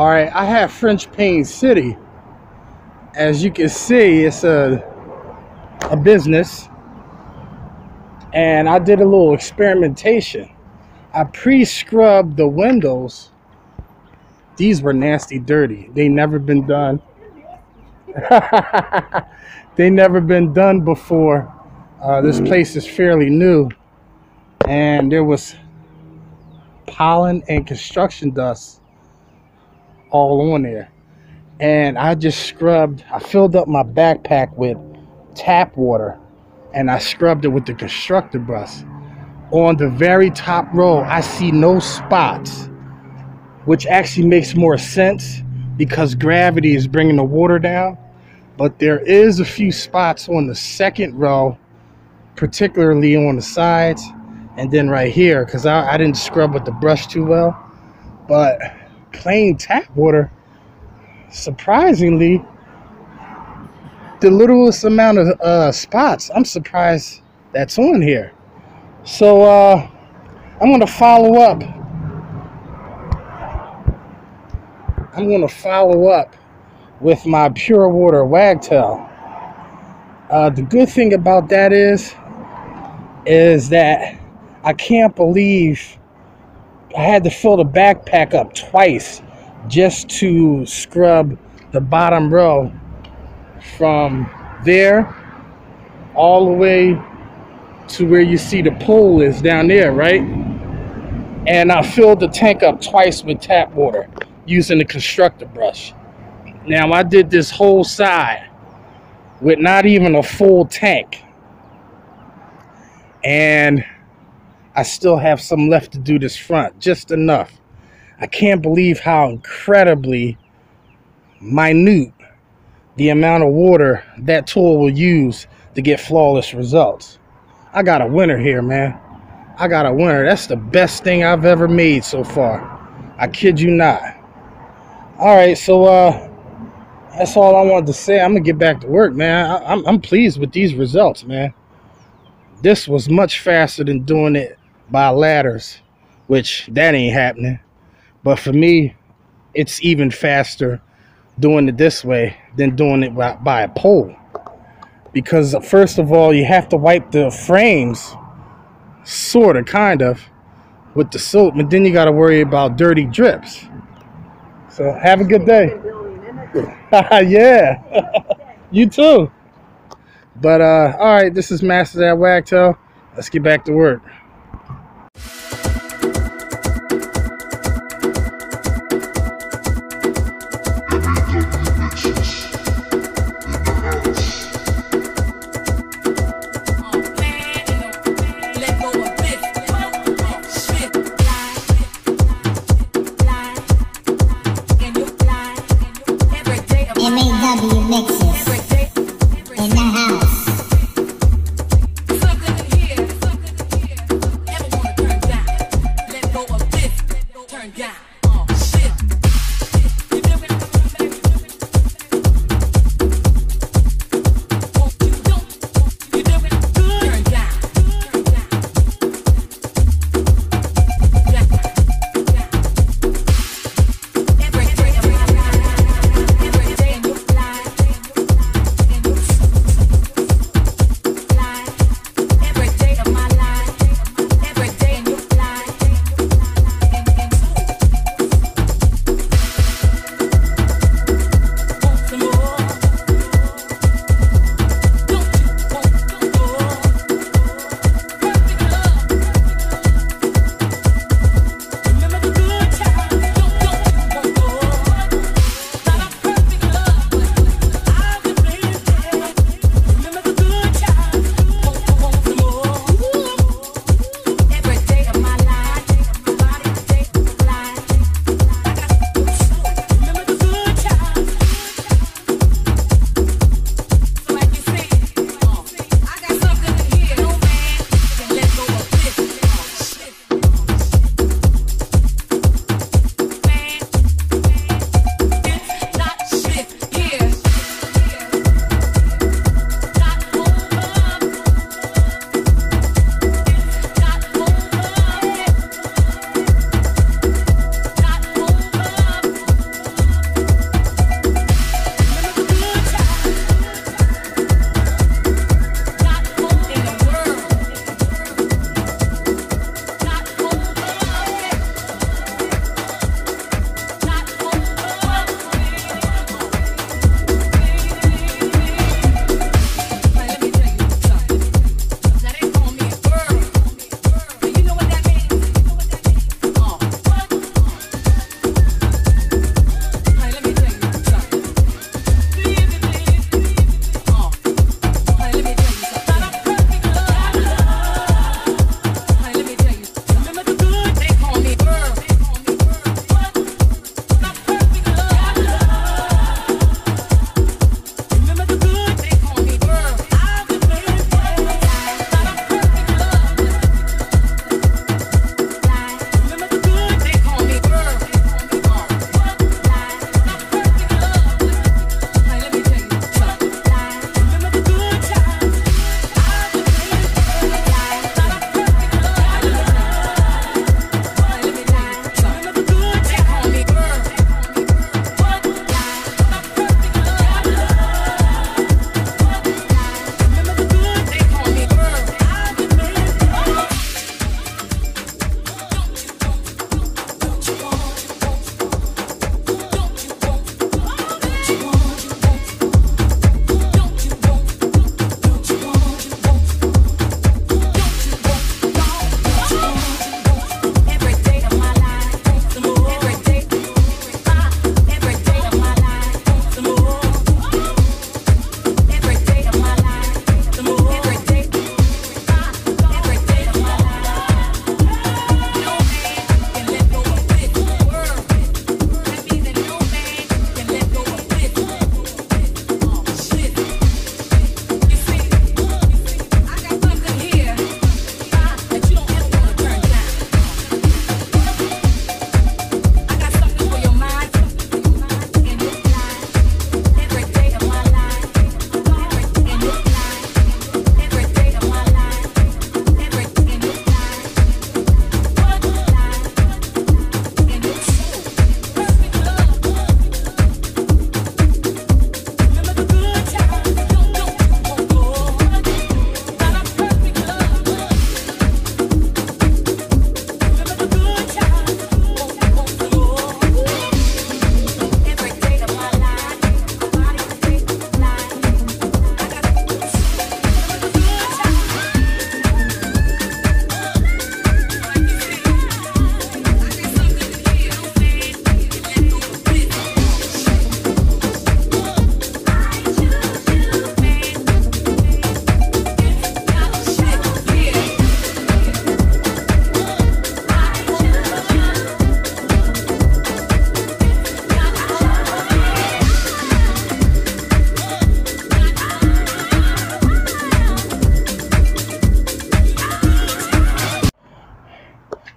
All right, I have French Pain City. As you can see, it's a business, and I did a little experimentation. I pre-scrubbed the windows. These were nasty dirty. They never been done. They never been done before. This place is fairly new, and there was pollen and construction dust all on there. And I just scrubbed. I filled up my backpack with tap water, and I scrubbed it with the constructor brush. On the very top row, I see no spots, which actually makes more sense because gravity is bringing the water down. But there is a few spots on the second row, particularly on the sides, and then right here, because I didn't scrub with the brush too well. But plain tap water, surprisingly, the littlest amount of spots, I'm surprised that's on here. So I'm going to follow up. I'm going to follow up with my pure water Wagtail. The good thing about that is that I can't believe I had to fill the backpack up twice just to scrub the bottom row from there all the way to where you see the pole is down there, right? And I filled the tank up twice with tap water using the constructor brush. Now I did this whole side with not even a full tank, and I still have some left to do this front, just enough. I can't believe how incredibly minute the amount of water that tool will use to get flawless results. I got a winner here, man. I got a winner. That's the best thing I've ever made so far. I kid you not. All right, so that's all I wanted to say. I'm gonna get back to work, man. I'm pleased with these results, man. This was much faster than doing it by ladders, which that ain't happening. But for me, it's even faster doing it this way than doing it by a pole. Because first of all, you have to wipe the frames, sort of, kind of, with the soap, and then you got to worry about dirty drips. So have a good day. Yeah, you too. But all right, this is Masters at Wagtail. Let's get back to work. M.A.W. mixes in the house.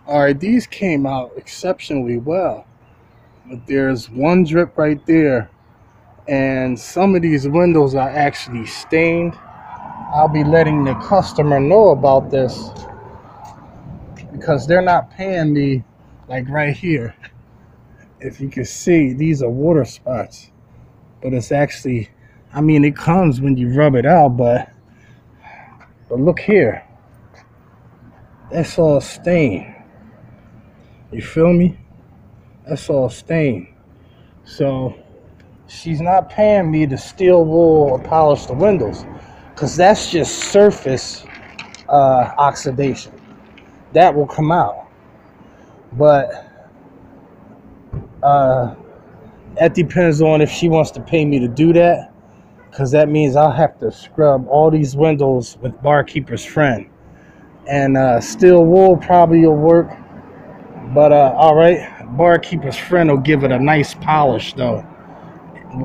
All right, these came out exceptionally well. But there's one drip right there, and some of these windows are actually stained. I'll be letting the customer know about this because they're not paying me. Like right here, if you can see, these are water spots, but it's actually, I mean, it comes when you rub it out, but look here, that's all stained. You feel me? That's all stained. So she's not paying me to steel wool or polish the windows, because that's just surface oxidation. That will come out. But that depends on if she wants to pay me to do that, because that means I'll have to scrub all these windows with Barkeeper's Friend. And steel wool probably will work. But all right, Barkeeper's Friend will give it a nice polish though,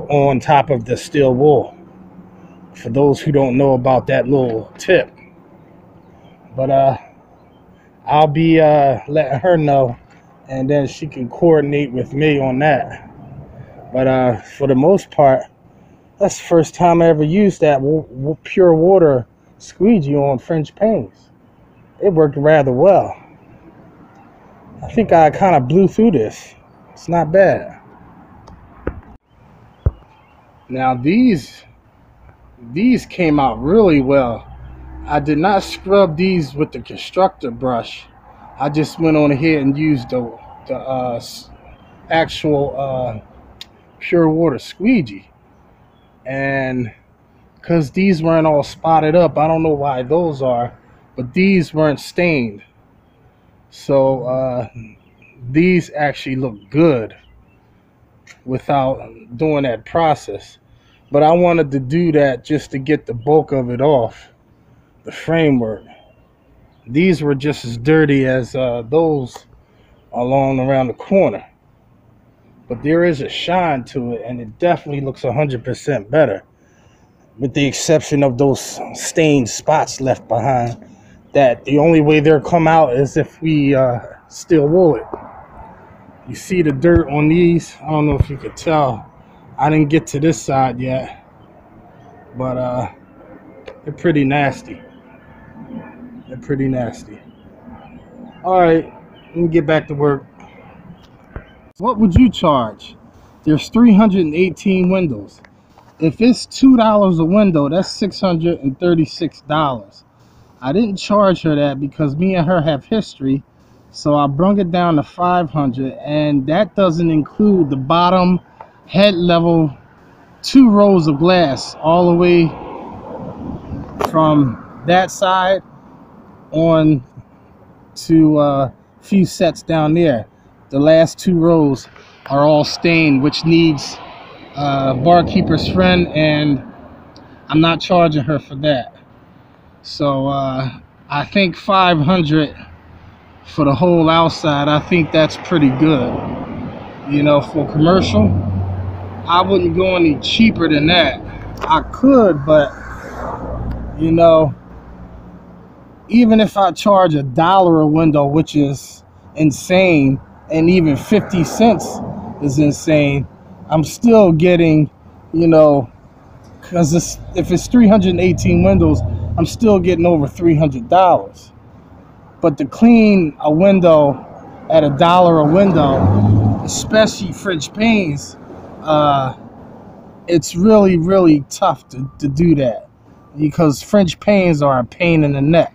on top of the steel wool, for those who don't know about that little tip. But I'll be letting her know, and then she can coordinate with me on that. But for the most part, that's the first time I ever used that pure water squeegee on French panes. It worked rather well. I think I kind of blew through this. It's not bad. Now these came out really well. I did not scrub these with the constructor brush. I just went on ahead and used the actual pure water squeegee. And because these weren't all spotted up, I don't know why those are, but these weren't stained. So these actually look good without doing that process. But I wanted to do that just to get the bulk of it off the framework. These were just as dirty as those along around the corner. But there is a shine to it, and it definitely looks 100% better, with the exception of those stained spots left behind. That the only way they'll come out is if we steel wool it. You see the dirt on these? I don't know if you could tell. I didn't get to this side yet, but they're pretty nasty. They're pretty nasty. All right, let me get back to work. What would you charge? There's 318 windows. If it's $2 a window, that's $636. I didn't charge her that because me and her have history, so I brung it down to $500, and that doesn't include the bottom head level 2 rows of glass all the way from that side on to a few sets down there. The last 2 rows are all stained, which needs Barkeeper's Friend, and I'm not charging her for that. So I think $500 for the whole outside. I think that's pretty good. You know, for commercial, I wouldn't go any cheaper than that. I could, but you know, even if I charge $1 a window, which is insane, and even 50 cents is insane, I'm still getting, you know, because if it's 318 windows, I'm still getting over $300. But to clean a window at $1 a window, especially French panes, it's really, really tough to do that, because French panes are a pain in the neck.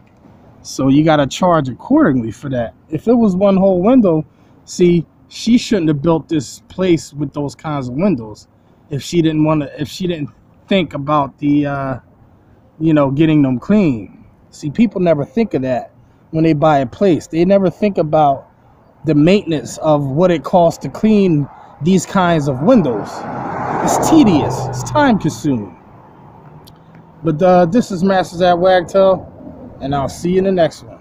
So you got to charge accordingly for that. If it was one whole window, see, she shouldn't have built this place with those kinds of windows if she didn't want to, if she didn't think about the you know, getting them clean. See, people never think of that when they buy a place. They never think about the maintenance of what it costs to clean these kinds of windows. It's tedious, it's time consuming. But this is Masters at Wagtail, and I'll see you in the next one.